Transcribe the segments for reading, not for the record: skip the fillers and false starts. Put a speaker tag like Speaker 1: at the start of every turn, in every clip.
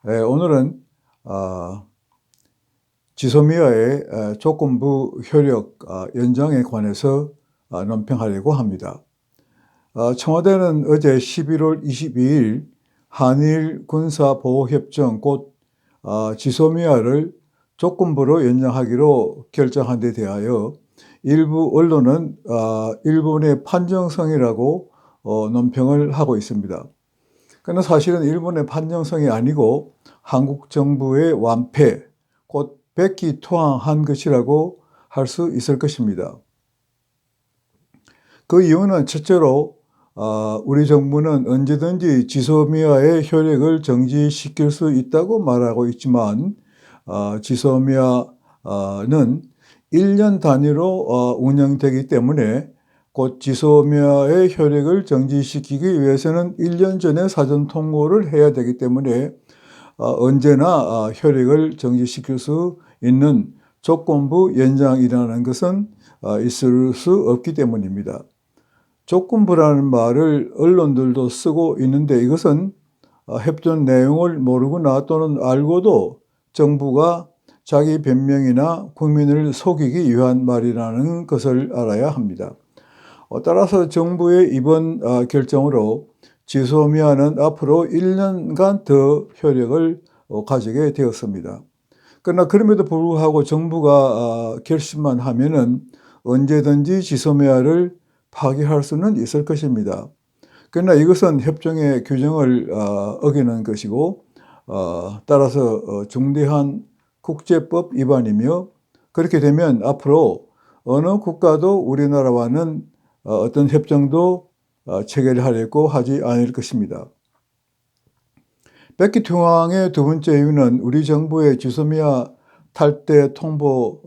Speaker 1: 오늘은 지소미아의 조건부 효력 연장에 관해서 논평하려고 합니다. 청와대는 어제 11월 22일 한일 군사보호협정 곧 지소미아를 조건부로 연장하기로 결정한 데 대하여 일부 언론은 일본의 판정성이라고 논평을 하고 있습니다. 그러나 사실은 일본의 판정성이 아니고 한국 정부의 완패, 곧 백기투항한 것이라고 할 수 있을 것입니다. 그 이유는 첫째로 우리 정부는 언제든지 지소미아의 효력을 정지시킬 수 있다고 말하고 있지만 지소미아는 1년 단위로 운영되기 때문에 곧 지소미아의 효력을 정지시키기 위해서는 1년 전에 사전 통보를 해야 되기 때문에 언제나 효력을 정지시킬 수 있는 조건부 연장이라는 것은 있을 수 없기 때문입니다. 조건부라는 말을 언론들도 쓰고 있는데 이것은 협정 내용을 모르거나 또는 알고도 정부가 자기 변명이나 국민을 속이기 위한 말이라는 것을 알아야 합니다. 따라서 정부의 이번 결정으로 지소미아는 앞으로 1년간 더 효력을 가지게 되었습니다. 그러나 그럼에도 불구하고 정부가 결심만 하면은 언제든지 지소미아를 파기할 수는 있을 것입니다. 그러나 이것은 협정의 규정을 어기는 것이고 따라서 중대한 국제법 위반이며 그렇게 되면 앞으로 어느 국가도 우리나라와는 어떤 협정도 체결하려고 하지 않을 것입니다. 백기투항의 두 번째 이유는 우리 정부의 지소미아 탈퇴 통보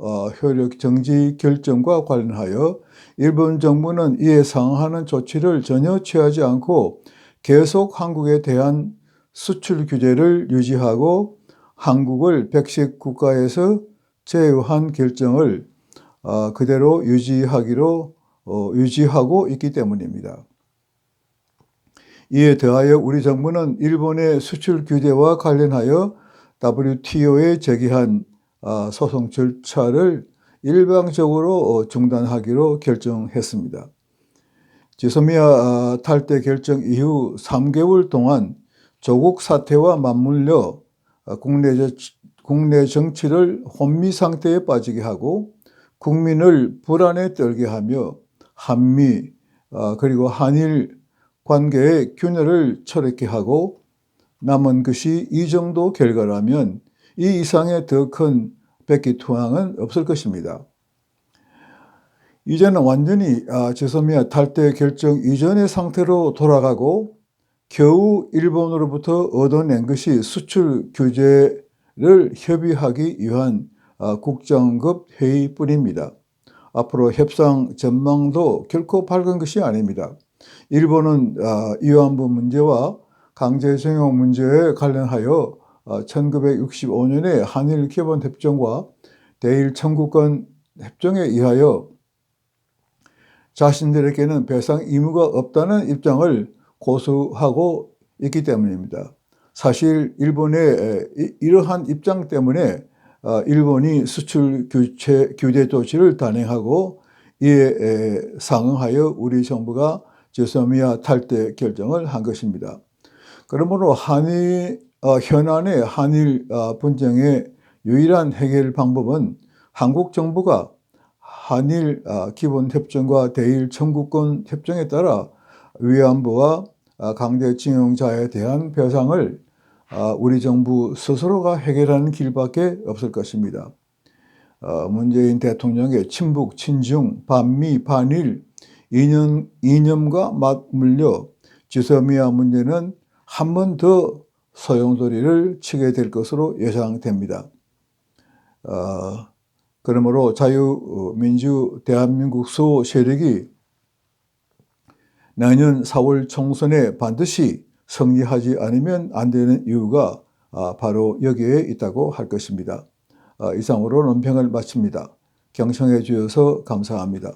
Speaker 1: 효력 정지 결정과 관련하여 일본 정부는 이에 상응하는 조치를 전혀 취하지 않고 계속 한국에 대한 수출 규제를 유지하고 한국을 백색 국가에서 제외한 결정을 그대로 유지하고 있기 때문입니다. 이에 더하여 우리 정부는 일본의 수출 규제와 관련하여 WTO에 제기한 소송 절차를 일방적으로 중단하기로 결정했습니다. 지소미아 탈퇴 결정 이후 3개월 동안 조국 사태와 맞물려 국내 정치를 혼미 상태에 빠지게 하고 국민을 불안에 떨게 하며 한미 그리고 한일 관계의 균열을 초래케 하고 남은 것이 이 정도 결과라면 이 이상의 더 큰 백기투항은 없을 것입니다. 이제는 완전히 지소미아 탈퇴 결정 이전의 상태로 돌아가고 겨우 일본으로부터 얻어낸 것이 수출 규제를 협의하기 위한 국장급 회의뿐입니다. 앞으로 협상 전망도 결코 밝은 것이 아닙니다. 일본은 위안부 문제와 강제징용 문제에 관련하여 1965년에 한일 기본협정과 대일 청구권 협정에 의하여 자신들에게는 배상 의무가 없다는 입장을 고수하고 있기 때문입니다. 사실 일본의 이러한 입장 때문에 일본이 수출 규제 조치를 단행하고 이에 상응하여 우리 정부가 지소미아 탈퇴 결정을 한 것입니다. 그러므로 현안의 한일 분쟁의 유일한 해결 방법은 한국 정부가 한일 기본협정과 대일 청구권 협정에 따라 위안부와 강제징용자에 대한 배상을 우리 정부 스스로가 해결하는 길밖에 없을 것입니다. 문재인 대통령의 친북, 친중, 반미, 반일 이념과 맞물려 지소미아 문제는 한 번 더 소용돌이를 치게 될 것으로 예상됩니다. 그러므로 자유민주 대한민국 수호 세력이 내년 4월 총선에 반드시 승리하지 않으면 안 되는 이유가 바로 여기에 있다고 할 것입니다. 이상으로 논평을 마칩니다. 경청해 주셔서 감사합니다.